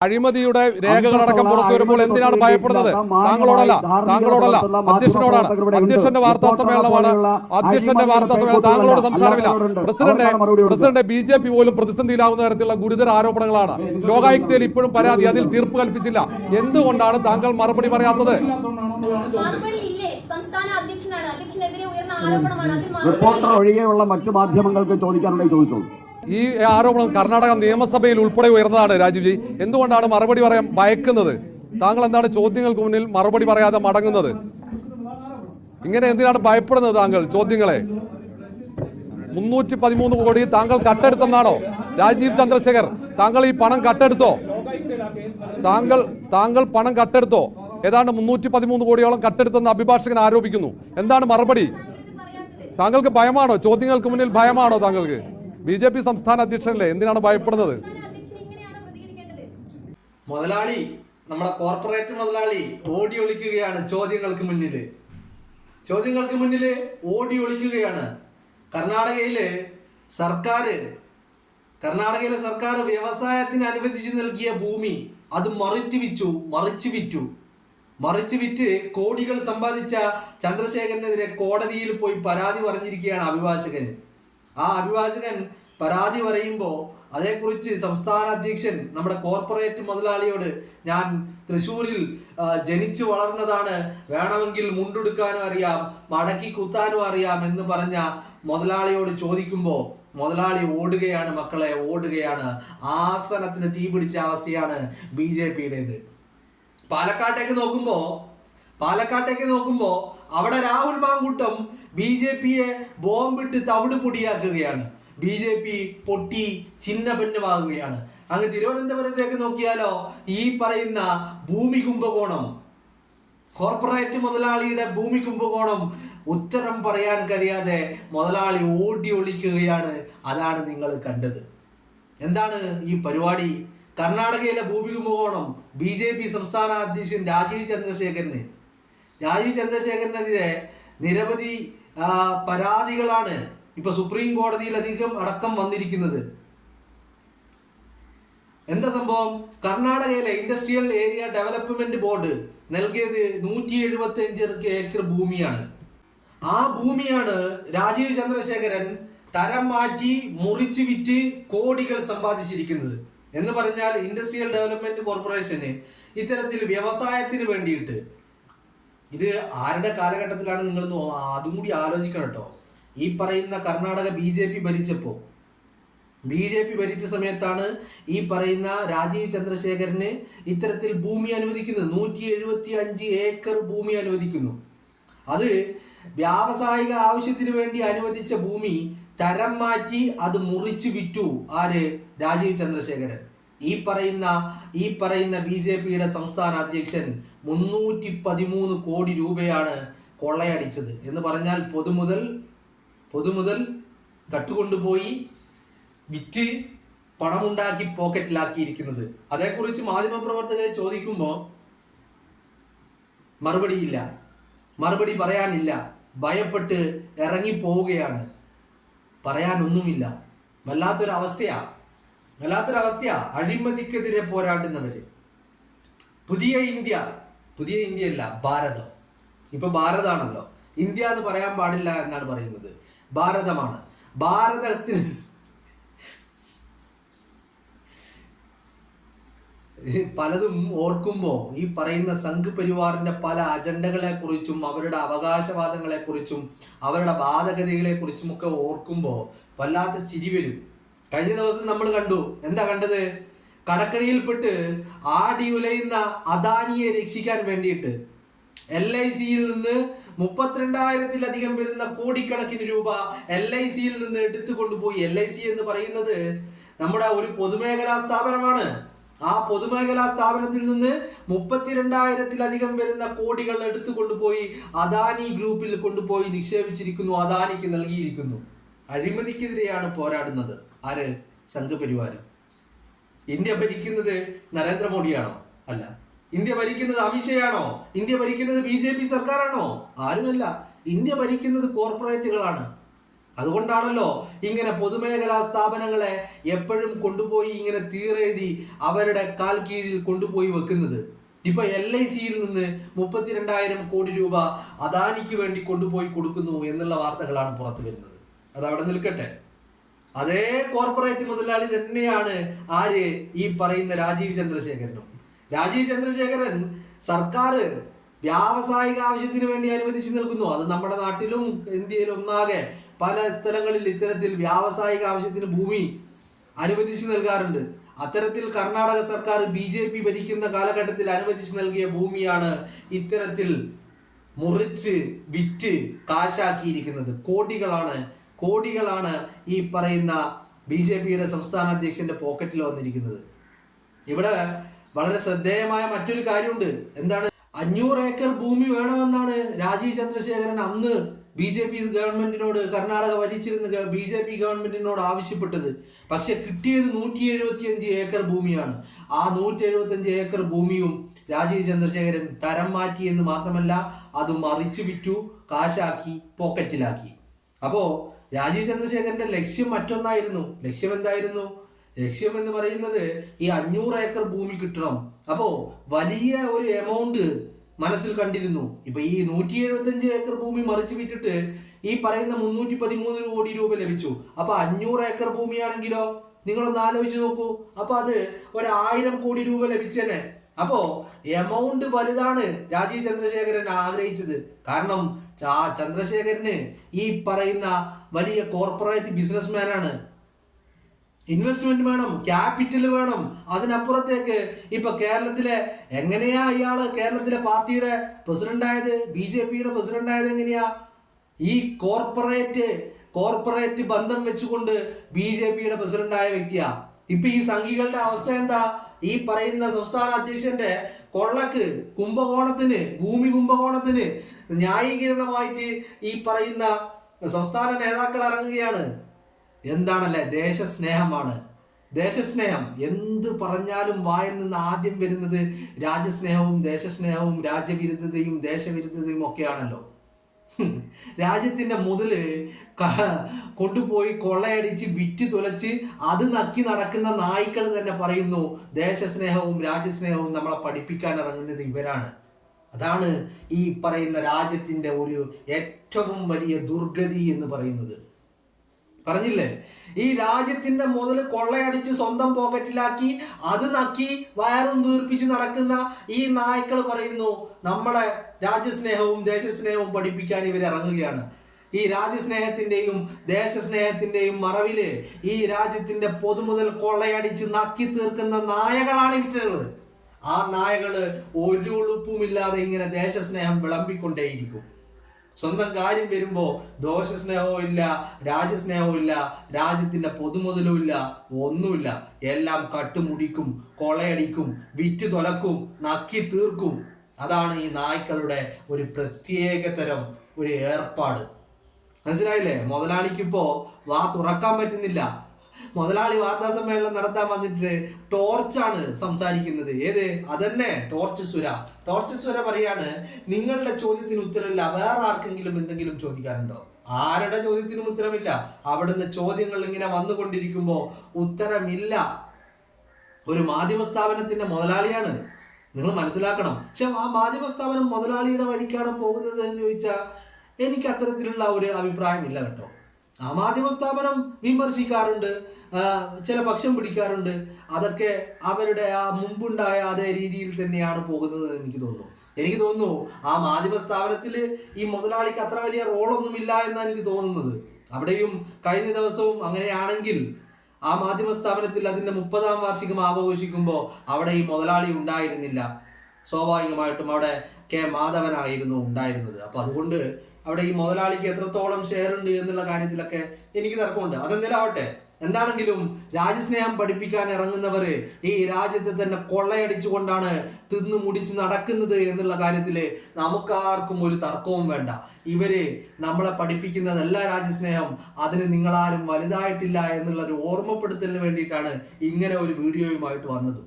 അഴിമതിയുടെ രേഖകളടക്കം പുറത്തു വരുമ്പോൾ എന്തിനാണ് ഭയപ്പെടുന്നത്? താങ്കളോടല്ല, അധ്യക്ഷനോടാണ്. അധ്യക്ഷന്റെ വാർത്താ സമ്മേളനമാണ്. താങ്കളോട് സംസാരമില്ല. പ്രസിഡന്റ് BJP പോലും പ്രതിസന്ധിയിലാവുന്ന തരത്തിലുള്ള ഗുരുതര ആരോപണങ്ങളാണ്. ലോകായുക്തയിൽ ഇപ്പോഴും പരാതി, അതിൽ തീർപ്പ് കൽപ്പിച്ചില്ല. എന്തുകൊണ്ടാണ് താങ്കൾ മറുപടി പറയാത്തത്? റിപ്പോർട്ടർ ഒഴികെയുള്ള മറ്റു മാധ്യമങ്ങൾക്ക് ചോദിക്കാനുണ്ടെങ്കിൽ ചോദിച്ചോളൂ. ഈ ആരോപണം കർണാടക നിയമസഭയിൽ ഉൾപ്പെടെ ഉയർന്നതാണ്. രാജീവ്ജി, എന്തുകൊണ്ടാണ് മറുപടി പറയാൻ ഭയക്കുന്നത്? താങ്കൾ എന്താണ് ചോദ്യങ്ങൾക്ക് മുന്നിൽ മറുപടി പറയാതെ മടങ്ങുന്നത്? ഇങ്ങനെ എന്തിനാണ് ഭയപ്പെടുന്നത് താങ്കൾ ചോദ്യങ്ങളെ? 313 കോടി താങ്കൾ കട്ടെടുത്തെന്നാണോ? രാജീവ് ചന്ദ്രശേഖർ, താങ്കൾ ഈ പണം കട്ടെടുത്തോ? താങ്കൾ പണം കട്ടെടുത്തോ? ഏതാണ്ട് 313 കോടിയോളം കട്ടെടുത്തെന്ന് അഭിഭാഷകൻ ആരോപിക്കുന്നു. എന്താണ് മറുപടി? താങ്കൾക്ക് ഭയമാണോ? ചോദ്യങ്ങൾക്ക് മുന്നിൽ ഭയമാണോ താങ്കൾക്ക്? BJP സംസ്ഥാന അധ്യക്ഷനല്ലേ, എന്തിനാണ് ഭയപ്പെടുന്നത്? മുതലാളി, നമ്മുടെ കോർപ്പറേറ്റ് മുതലാളി ഓടി ഒളിക്കുകയാണ്. ചോദ്യങ്ങൾക്ക് മുന്നിൽ ഓടി ഒളിക്കുകയാണ്. കർണാടകയിലെ സർക്കാർ വ്യവസായത്തിന് അനുവദിച്ചു നൽകിയ ഭൂമി അത് മറിച്ചു വിറ്റ് കോടികൾ സമ്പാദിച്ച ചന്ദ്രശേഖരനെതിരെ കോടതിയിൽ പോയി പരാതി പറഞ്ഞിരിക്കുകയാണ് അഭിഭാഷകന്. ആ അഭിഭാഷകൻ പരാതി പറയുമ്പോൾ അതേക്കുറിച്ച് സംസ്ഥാന അധ്യക്ഷൻ നമ്മുടെ കോർപ്പറേറ്റ് മുതലാളിയോട്, ഞാൻ തൃശ്ശൂരിൽ ജനിച്ചു വളർന്നതാണ്, വേണമെങ്കിൽ മുണ്ടെടുക്കാനും അറിയാം, മടക്കി കുത്താനും അറിയാം എന്ന് പറഞ്ഞ മുതലാളിയോട് ചോദിക്കുമ്പോൾ മുതലാളി ഓടുകയാണ്. മക്കളെ, ഓടുകയാണ്. ആസനത്തിന് തീ പിടിച്ച അവസ്ഥയാണ് BJPയുടേത്. പാലക്കാട്ടേക്ക് നോക്കുമ്പോ അവിടെ രാഹുൽ മാങ്കൂട്ടം BJPയെ ബോംബിട്ട് തവിട് പൊടിയാക്കുകയാണ്. BJP പൊട്ടി ചിന്ന ഭിന്നമാകുകയാണ്. അങ്ങ് തിരുവനന്തപുരത്തേക്ക് നോക്കിയാലോ, ഈ പറയുന്ന ഭൂമി കുംഭകോണം, കോർപ്പറേറ്റ് മുതലാളിയുടെ ഭൂമി കുംഭകോണം ഉത്തരം പറയാൻ കഴിയാതെ മുതലാളി ഓടി ഒളിക്കുകയാണ്. അതാണ് നിങ്ങൾ കണ്ടത്. എന്താണ് ഈ പരിപാടി? കർണാടകയിലെ ഭൂമി കുംഭകോണം BJP സംസ്ഥാന അധ്യക്ഷൻ രാജീവ് ചന്ദ്രശേഖരനെതിരെ നിരവധി പരാതികളാണ് ഇപ്പൊ സുപ്രീം കോടതിയിൽ അടക്കം വന്നിരിക്കുന്നത്. എന്താ സംഭവം? കർണാടകയിലെ ഇൻഡസ്ട്രിയൽ ഏരിയ ഡെവലപ്മെന്റ് ബോർഡ് നൽകിയത് 175 ഏക്കർ ഭൂമിയാണ്. ആ ഭൂമിയാണ് രാജീവ് ചന്ദ്രശേഖരൻ തരം മാറ്റി മുറിച്ചു വിറ്റ് കോടികൾ സമ്പാദിച്ചിരിക്കുന്നത്. എന്ന് പറഞ്ഞാൽ ഇൻഡസ്ട്രിയൽ ഡെവലപ്മെന്റ് കോർപ്പറേഷന് ഇത്തരത്തിൽ വ്യവസായത്തിന് വേണ്ടിയിട്ട്, ഇത് ആരുടെ കാലഘട്ടത്തിലാണ് നിങ്ങൾ അതും കൂടി ആലോചിക്കണം കേട്ടോ. ഈ പറയുന്ന കർണാടക BJP ഭരിച്ച സമയത്താണ് ഈ പറയുന്ന രാജീവ് ചന്ദ്രശേഖരന് ഇത്തരത്തിൽ ഭൂമി അനുവദിക്കുന്നത്. 175 ഏക്കർ ഭൂമി അനുവദിക്കുന്നു. അത് വ്യാവസായിക ആവശ്യത്തിന് വേണ്ടി അനുവദിച്ച ഭൂമി തരം മാറ്റി അത് മുറിച്ചു വിറ്റു. ആര്? രാജീവ് ചന്ദ്രശേഖരൻ. ഈ പറയുന്ന BJPയുടെ സംസ്ഥാന അധ്യക്ഷൻ 313 കോടി രൂപയാണ് കൊള്ളയടിച്ചത്. എന്ന് പറഞ്ഞാൽ പൊതുമുതൽ കട്ടുകൊണ്ടുപോയി വിറ്റ് പണമുണ്ടാക്കി പോക്കറ്റിലാക്കിയിരിക്കുന്നത്. അതേക്കുറിച്ച് മാധ്യമപ്രവർത്തകരെ ചോദിക്കുമ്പോൾ മറുപടി പറയാനില്ല. ഭയപ്പെട്ട് ഇറങ്ങിപ്പോവുകയാണ്. പറയാനൊന്നുമില്ല. വല്ലാത്തൊരവസ്ഥയാ. അഴിമതിക്കെതിരെ പോരാടുന്നവര്. പുതിയ ഇന്ത്യയല്ല, ഭാരതം. ഇപ്പൊ ഭാരതാണല്ലോ. ഇന്ത്യ എന്ന് പറയാൻ പാടില്ല എന്നാണ് പറയുന്നത്. ഭാരതമാണ്. ഭാരതത്തിന് പലതും ഓർക്കുമ്പോൾ ഈ പറയുന്ന സംഘ് പരിവാറിന്റെ പല അജണ്ടകളെ കുറിച്ചും അവരുടെ അവകാശവാദങ്ങളെ കുറിച്ചും അവരുടെ ബാധകതകളെ കുറിച്ചും ഒക്കെ ഓർക്കുമ്പോൾ വല്ലാത്ത ചിരി വരും. കഴിഞ്ഞ ദിവസം നമ്മൾ എന്താ കണ്ടത്? കടക്കണിയിൽപ്പെട്ട് ആടി ഉലയുന്ന അദാനിയെ രക്ഷിക്കാൻ വേണ്ടിയിട്ട് LICയിൽ നിന്ന് 32,000-ലധികം വരുന്ന കോടിക്കണക്കിന് രൂപ LICയിൽ നിന്ന് എടുത്തു കൊണ്ടുപോയി. LIC എന്ന് പറയുന്നത് നമ്മുടെ ഒരു പൊതുമേഖലാ സ്ഥാപനമാണ്. ആ പൊതുമേഖലാ സ്ഥാപനത്തിൽ നിന്ന് 32,000-ലധികം വരുന്ന കോടികൾ എടുത്തു കൊണ്ടുപോയി അദാനി ഗ്രൂപ്പിൽ കൊണ്ടുപോയി നിക്ഷേപിച്ചിരിക്കുന്നു, അദാനിക്ക് നൽകിയിരിക്കുന്നു. അഴിമതിക്കെതിരെയാണ് പോരാടുന്നത് ആര്? സംഘപരിവാർ. ഇന്ത്യ ഭരിക്കുന്നത് നരേന്ദ്രമോദിയാണോ? അല്ല. ഇന്ത്യ ഭരിക്കുന്നത് അമിത്ഷയാണോ? ഇന്ത്യ ഭരിക്കുന്നത് BJP സർക്കാരാണോ? ആരുമല്ല. ഇന്ത്യ ഭരിക്കുന്നത് കോർപ്പറേറ്റുകളാണ്. അതുകൊണ്ടാണല്ലോ ഇങ്ങനെ പൊതുമേഖലാ സ്ഥാപനങ്ങളെ എപ്പോഴും കൊണ്ടുപോയി ഇങ്ങനെ തീരെഴുതി അവരുടെ കാൽ കീഴിൽ കൊണ്ടുപോയി വെക്കുന്നത്. ഇപ്പൊ LICയിൽ നിന്ന് 32,000 കോടി രൂപ അദാനിക്ക് വേണ്ടി കൊണ്ടുപോയി കൊടുക്കുന്നു എന്നുള്ള വാർത്തകളാണ് പുറത്തു വരുന്നത്. അതവിടെ നിൽക്കട്ടെ. അതേ കോർപ്പറേറ്റ് മുതലാളി തന്നെയാണ് ആര് ഈ പറയുന്ന രാജീവ് ചന്ദ്രശേഖരനും. രാജീവ് ചന്ദ്രശേഖരൻ സർക്കാർ വ്യാവസായിക ആവശ്യത്തിന് വേണ്ടി അനുവദിച്ചു നൽകുന്നു. അത് നമ്മുടെ നാട്ടിലും ഇന്ത്യയിലും ഒന്നാകെ പല സ്ഥലങ്ങളിൽ ഇത്തരത്തിൽ വ്യാവസായിക ആവശ്യത്തിന് ഭൂമി അനുവദിച്ചു നൽകാറുണ്ട്. അത്തരത്തിൽ കർണാടക സർക്കാർ BJP ഭരിക്കുന്ന കാലഘട്ടത്തിൽ അനുവദിച്ചു നൽകിയ ഭൂമിയാണ് ഇത്തരത്തിൽ മുറിച്ച് വിറ്റ് കാശാക്കിയിരിക്കുന്നത്. കോടികളാണ് ഈ പറയുന്ന BJPയുടെ സംസ്ഥാന അധ്യക്ഷന്റെ പോക്കറ്റിൽ വന്നിരിക്കുന്നത്. ഇവിടെ വളരെ ശ്രദ്ധേയമായ മറ്റൊരു കാര്യമുണ്ട്. എന്താണ്? 500 ഏക്കർ ഭൂമി വേണമെന്നാണ് രാജീവ് ചന്ദ്രശേഖരൻ അന്ന് BJP ഗവൺമെന്റിനോട്, കർണാടക ഭരിച്ചിരുന്ന BJP ഗവൺമെന്റിനോട് ആവശ്യപ്പെട്ടത്. പക്ഷെ കിട്ടിയത് 175 ഏക്കർ ഭൂമിയാണ്. ആ 175 ഏക്കർ ഭൂമിയും രാജീവ് ചന്ദ്രശേഖരൻ തരം മാറ്റി എന്ന് മാത്രമല്ല, അത് മറിച്ചു വിറ്റു, കാശാക്കി, പോക്കറ്റിലാക്കി. അപ്പോ രാജീവ് ചന്ദ്രശേഖരന്റെ ലക്ഷ്യം മറ്റൊന്നായിരുന്നു. ലക്ഷ്യം എന്തായിരുന്നു? ലക്ഷ്യം എന്ന് പറയുന്നത് ഈ 500 ഏക്കർ ഭൂമി കിട്ടണം. അപ്പോ വലിയ ഒരു എമൗണ്ട് മനസ്സിൽ കണ്ടിരുന്നു. ഇപ്പൊ ഈ 175 ഏക്കർ ഭൂമി മറിച്ചു വിറ്റിട്ട് ഈ പറയുന്ന 313 കോടി രൂപ ലഭിച്ചു. അപ്പൊ 500 ഏക്കർ ഭൂമിയാണെങ്കിലോ നിങ്ങളൊന്ന് ആലോചിച്ച് നോക്കൂ. അപ്പൊ അത് 1000 കോടി രൂപ ലഭിച്ചേനെ. അപ്പോ എമൗണ്ട് വലുതാണ് രാജീവ് ചന്ദ്രശേഖരൻ ആഗ്രഹിച്ചത്. കാരണം ചന്ദ്രശേഖരന് ഈ പറയുന്ന വലിയ കോർപ്പറേറ്റ് ബിസിനസ്മാനാണ്. ഇൻവെസ്റ്റ്മെന്റ് വേണം, ക്യാപിറ്റൽ വേണം. അതിനപ്പുറത്തേക്ക് ഇപ്പൊ കേരളത്തിലെ എങ്ങനെയാ ഇയാള് കേരളത്തിലെ പാർട്ടിയുടെ പ്രസിഡന്റായത്, BJPയുടെ പ്രസിഡന്റായത് എങ്ങനെയാ? ഈ കോർപ്പറേറ്റ് ബന്ധം വെച്ചുകൊണ്ട് BJPയുടെ പ്രസിഡന്റായ വ്യക്തിയാ. ഇപ്പൊ ഈ സംഘികളുടെ അവസ്ഥ എന്താ? ഈ പറയുന്ന സംസ്ഥാന അധ്യക്ഷന്റെ കൊള്ളക്ക്, ഭൂമി കുംഭകോണത്തിന് ന്യായീകരണമായിട്ട് ഈ പറയുന്ന സംസ്ഥാന നേതാക്കൾ ഇറങ്ങുകയാണ്. എന്താണല്ലേ? ദേശസ്നേഹമാണ്. ദേശസ്നേഹം എന്ത് പറഞ്ഞാലും വായിൽ നിന്ന് ആദ്യം വരുന്നത് രാജ്യസ്നേഹവും ദേശസ്നേഹവും രാജ്യവിരുദ്ധതയും ദേശവിരുദ്ധതയും ഒക്കെയാണല്ലോ. രാജ്യത്തിന്റെ മുതല് കൊണ്ടുപോയി കൊള്ളയടിച്ച് വിറ്റ് തുലച്ച് അത് നക്കി നടക്കുന്ന നായ്ക്കൾ തന്നെ പറയുന്നു ദേശസ്നേഹവും രാജ്യസ്നേഹവും നമ്മളെ പഠിപ്പിക്കാൻ ഇറങ്ങുന്നത് ഇവരാണ്. അതാണ് ഈ പറയുന്ന രാജ്യത്തിന്റെ ഒരു ഏറ്റവും വലിയ ദുർഗതി എന്ന് പറയുന്നത്. പറഞ്ഞില്ലേ, ഈ രാജ്യത്തിന്റെ മുതൽ കൊള്ളയടിച്ച് സ്വന്തം പോക്കറ്റിലാക്കി അത് നക്കി വയറും വീർപ്പിച്ച് നടക്കുന്ന ഈ നായ്ക്കൾ പറയുന്നു നമ്മളെ രാജ്യസ്നേഹവും ദേശസ്നേഹവും പഠിപ്പിക്കാൻ ഇവർ ഇറങ്ങുകയാണ്. ഈ രാജ്യസ്നേഹത്തിന്റെയും ദേശസ്നേഹത്തിന്റെയും മറവില് ഈ രാജ്യത്തിന്റെ പൊതുമുതൽ കൊള്ളയടിച്ച് നക്കി തീർക്കുന്ന നായകളാണ് ഇവറ്റകള്. ആ നായകള് ഒരു ഉളുപ്പുമില്ലാതെ ഇങ്ങനെ ദേശസ്നേഹം വിളമ്പിക്കൊണ്ടേയിരിക്കും. സ്വന്തം കാര്യം വരുമ്പോ ദോഷസ്നേഹവും ഇല്ല, രാജ്യസ്നേഹവും ഇല്ല, രാജ്യത്തിന്റെ പൊതുമുതലും ഇല്ല, ഒന്നുമില്ല. എല്ലാം കട്ടുമുടിക്കും, കൊള്ളയടിക്കും, വിറ്റ് തുലക്കും, നക്കി തീർക്കും. അതാണ് ഈ നായ്ക്കളുടെ ഒരു പ്രത്യേക തരം ഒരു ഏർപ്പാട്. മനസ്സിലായില്ലേ? മുതലാളിക്കിപ്പോ വാ തുറക്കാൻ പറ്റുന്നില്ല. മുതലാളി വാർത്താ സമ്മേളനം നടത്താൻ വന്നിട്ട് ടോർച്ചാണ് സംസാരിക്കുന്നത്. ഏത്? അതന്നെ ടോർച്ച് സുര പറയാണ്, നിങ്ങളുടെ ചോദ്യത്തിന് ഉത്തരമില്ല, വേറെ ആർക്കെങ്കിലും എന്തെങ്കിലും ചോദിക്കാനുണ്ടോ? ആരുടെ ചോദ്യത്തിനും ഉത്തരമില്ല. അവിടുന്ന് ചോദ്യങ്ങൾ ഇങ്ങനെ വന്നുകൊണ്ടിരിക്കുമ്പോ ഉത്തരമില്ല. ഒരു മാധ്യമ സ്ഥാപനത്തിന്റെ മുതലാളിയാണ്, നിങ്ങൾ മനസ്സിലാക്കണം. പക്ഷെ ആ മാധ്യമ സ്ഥാപനം മുതലാളിയുടെ വഴിക്കാണ് പോകുന്നത് എന്ന് ചോദിച്ചാൽ എനിക്ക് അത്തരത്തിലുള്ള ഒരു അഭിപ്രായമില്ല കേട്ടോ. ആ മാധ്യമ സ്ഥാപനം വിമർശിക്കാറുണ്ട്, ചില പക്ഷം പിടിക്കാറുണ്ട്. അതൊക്കെ അവരുടെ ആ മുമ്പുണ്ടായ അതേ രീതിയിൽ തന്നെയാണ് പോകുന്നത് എനിക്ക് തോന്നുന്നു. ആ മാധ്യമ സ്ഥാപനത്തിൽ ഈ മുതലാളിക്ക് അത്ര വലിയ റോളൊന്നുമില്ല എന്നാണ് എനിക്ക് തോന്നുന്നത്. അവിടെയും കഴിഞ്ഞ ദിവസവും അങ്ങനെയാണെങ്കിൽ ആ മാധ്യമ സ്ഥാപനത്തിൽ അതിന്റെ 30ാം വാർഷികം ആഘോഷിക്കുമ്പോൾ അവിടെ ഈ മുതലാളി ഉണ്ടായിരുന്നില്ല. സ്വാഭാവികമായിട്ടും അവിടെ കെ മാധവനായിരുന്നു ഉണ്ടായിരുന്നത്. അപ്പൊ അതുകൊണ്ട് അവിടെ ഈ മുതലാളിക്ക് എത്രത്തോളം ഷെയർ ഉണ്ട് എന്നുള്ള കാര്യത്തിലൊക്കെ എനിക്ക് തർക്കമുണ്ട്. അതെന്തെങ്കിലും ആവട്ടെ. എന്താണെങ്കിലും രാജ്യസ്നേഹം പഠിപ്പിക്കാൻ ഇറങ്ങുന്നവര് ഈ രാജ്യത്തെ തന്നെ കൊള്ളയടിച്ചുകൊണ്ടാണ് തിന്നു മുടിച്ച് നടക്കുന്നത് എന്നുള്ള കാര്യത്തില് നമുക്കാർക്കും ഒരു തർക്കവും വേണ്ട. ഇവര് നമ്മളെ പഠിപ്പിക്കുന്നതല്ല രാജ്യസ്നേഹം, അതിന് നിങ്ങളാരും വലുതായിട്ടില്ല എന്നുള്ള ഒരു ഓർമ്മപ്പെടുത്തലിന് വേണ്ടിയിട്ടാണ് ഇങ്ങനെ ഒരു വീഡിയോയുമായിട്ട് വന്നത്.